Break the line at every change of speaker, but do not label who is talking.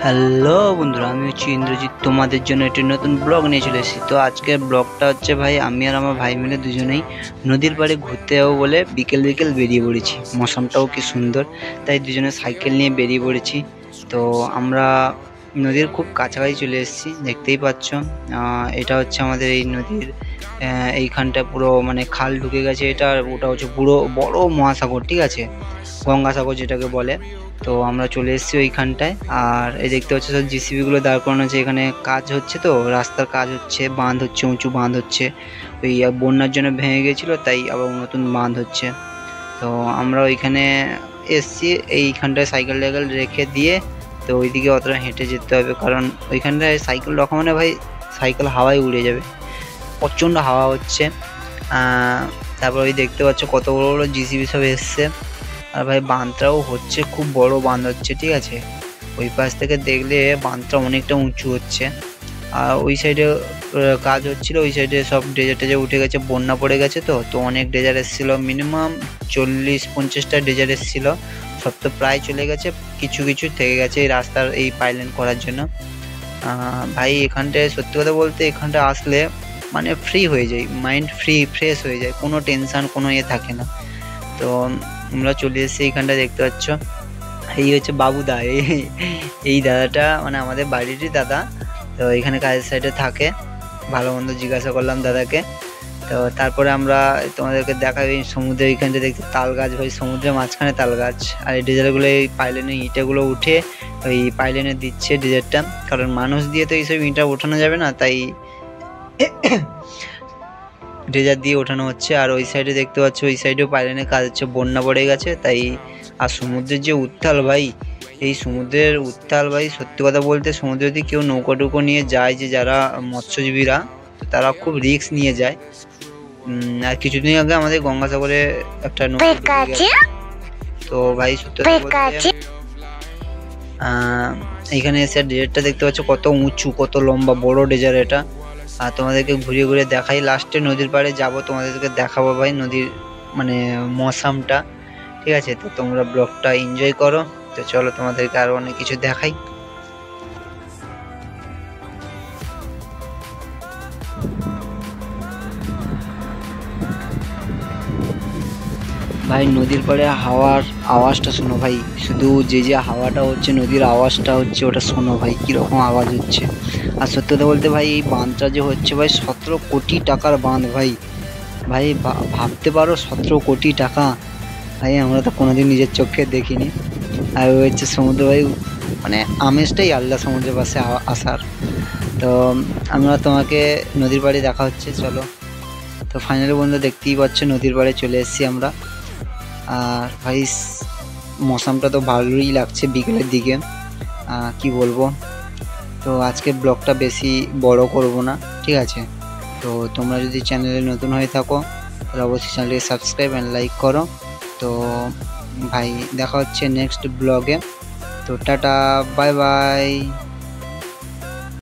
Hello বন্ধুরা, আমি হচ্ছি ইন্দ্রজিৎ। তোমাদের জন্য একটি নতুন ব্লগ নিয়ে চলে এসেছি। তো আজকের ব্লগটা হচ্ছে ভাই, আমি আর আমার ভাই মিলে দুজনেই নদীর পাড়ে ঘুরতে যাবো বলে বিকেল বিকেল বেরিয়ে পড়েছি। মৌসুমটাও কি সুন্দর, তাই দুজনে সাইকেল নিয়ে বেরিয়ে পড়েছি। তো আমরা নদীর খুব কাছাকাছি চলে এসেছি, দেখতেই পাচ্ছ। এটা হচ্ছে আমাদের এই নদীর এইখানটা পুরো মানে খাল ঢুকে গেছে। এটা ওটা হচ্ছে পুরো বড় মহাসাগর, ঠিক আছে, গঙ্গাসাগর যেটাকে বলে। তো আমরা চলে এসেছি ওইখানটায়। আর এই দেখতে পাচ্ছ সব জিসিবি গুলো দাঁড় করানো আছে, এখানে কাজ হচ্ছে, তো রাস্তার কাজ হচ্ছে, বাঁধ হচ্ছে, উঁচু বাঁধ হচ্ছে। ওই বন্যার জন্য ভেঙে গেছিলো, তাই আবার নতুন বাঁধ হচ্ছে। তো আমরা ওইখানে এসছি, এইখানটায় সাইকেল টাইকেল রেখে দিয়ে তো ওইদিকে অতটা হেঁটে যেতে হবে, কারণ ওইখানটায় সাইকেল রাখা মানে ভাই সাইকেল হাওয়ায় উড়ে যাবে, প্রচণ্ড হাওয়া হচ্ছে। তারপর ওই দেখতে পাচ্ছ কত বড় বড় জিসিবি সব এসছে। আর ভাই বাঁধটাও হচ্ছে, খুব বড় বাঁধ হচ্ছে, ঠিক আছে। ওই পাশ থেকে দেখলে বাঁধটা অনেকটা উঁচু হচ্ছে। আর ওই সাইডে কাজ হচ্ছিল, ওই সাইডে সব ড্রেজার টেজার উঠে গেছে, বন্যা পড়ে গেছে। তো অনেক ড্রেজার এসেছিলো, মিনিমাম 40-50টা ড্রেজার এসেছিলো। সব তো প্রায় চলে গেছে, কিছু কিছু থেকে গেছে এই রাস্তার এই পাইলেন করার জন্য। ভাই এখানটায় সত্যি কথা বলতে এখানটা আসলে মানে ফ্রি হয়ে যায়, মাইন্ড ফ্রেশ হয়ে যায়, কোনো টেনশন কোনো থাকে না। তো আমরা চলে এসেছি এইখানটা, দেখতে পাচ্ছ। এই হচ্ছে বাবুদা, এই দাদাটা মানে আমাদের বাড়িরই দাদা। তো এখানে কাজের সাইডে থাকে। ভালো মন্দ জিজ্ঞাসা করলাম দাদাকে। তো তারপরে আমরা তোমাদেরকে দেখাই সমুদ্রের এইখানটা দেখতে তাল গাছ, ভাই সমুদ্রের মাঝখানে তাল গাছ। আর এই ডিজারগুলো এই পাইলেনে ইঁটাগুলো উঠে ওই পাইলেনে দিচ্ছে ডিজারটা, কারণ মানুষ দিয়ে তো এইসব ইঁটা ওঠানো যাবে না, তাই ড্রেজার দিয়ে ওঠানো হচ্ছে। আর ওই সাইডে দেখতে পাচ্ছ, ওই সাইডেও পাইলেনের কাজ হচ্ছে, বন্যা পড়ে গেছে তাই। আর সমুদ্রের যে উত্তাল ভাই, এই সমুদ্রের উত্তাল ভাই, সত্যি কথা বলতে সমুদ্রে যদি কেউ নৌকা টুকো নিয়ে যায়, যে যারা মৎস্যজীবীরা, তারা খুব রিস্ক নিয়ে যায়। আর কিছুদিন আগে আমাদের গঙ্গাসাগরে একটা নৌকা, তো ভাই সত্যি কথা বলতে এইখানে এসে ডেজার্টটা দেখতে পাচ্ছ কত উঁচু, কত লম্বা, বড় ডেজার্ট এটা। আর তোমাদেরকে ঘুরিয়ে ঘুরিয়ে দেখাই, লাস্টে নদীর পাড়ে যাব, তোমাদেরকে দেখাবো ভাই নদীর মানে মৌসুমটা, ঠিক আছে। তো তোমরা ব্লগটা এনজয় করো। তো চলো তোমাদেরকে আরো অনেক কিছু দেখাই। ভাই নদীর পাড়ে হাওয়ার আওয়াজটা শোনো ভাই, শুধু যে হাওয়াটা হচ্ছে, নদীর আওয়াজটা হচ্ছে, ওটা শোনো ভাই কিরকম আওয়াজ হচ্ছে। আর সত্যি কথা বলতে ভাই, এই বাঁধটা যে হচ্ছে ভাই 17 কোটি টাকার বাঁধ ভাই। ভাই ভাবতে পারো 17 কোটি টাকা, ভাই আমরা তো কোনোদিন নিজের চোখে দেখিনি। আর ওই হচ্ছে সমুদ্র ভাই, মানে আমেজটাই আলাদা সমুদ্রের পাশে আসার। তো আমরা তোমাকে নদীর পাড়ে দেখা হচ্ছে, চলো। তো ফাইনালি বন্ধু দেখতেই পাচ্ছ নদীর পাড়ে চলে এসেছি আমরা। আর ভাই মৌসুমটা তো ভালোই লাগছে বিকেলের দিকে, কি বলবো। তো আজকে ব্লগটা বেশি বড় করব না, ঠিক আছে। তো তোমরা যদি চ্যানেলে নতুন হয়ে থাকো তাহলে অবশ্যই চ্যানেলকে সাবস্ক্রাইব অ্যান্ড লাইক করো। তো ভাই দেখা হচ্ছে নেক্সট ব্লগে। তো টাটা, বাই বাই।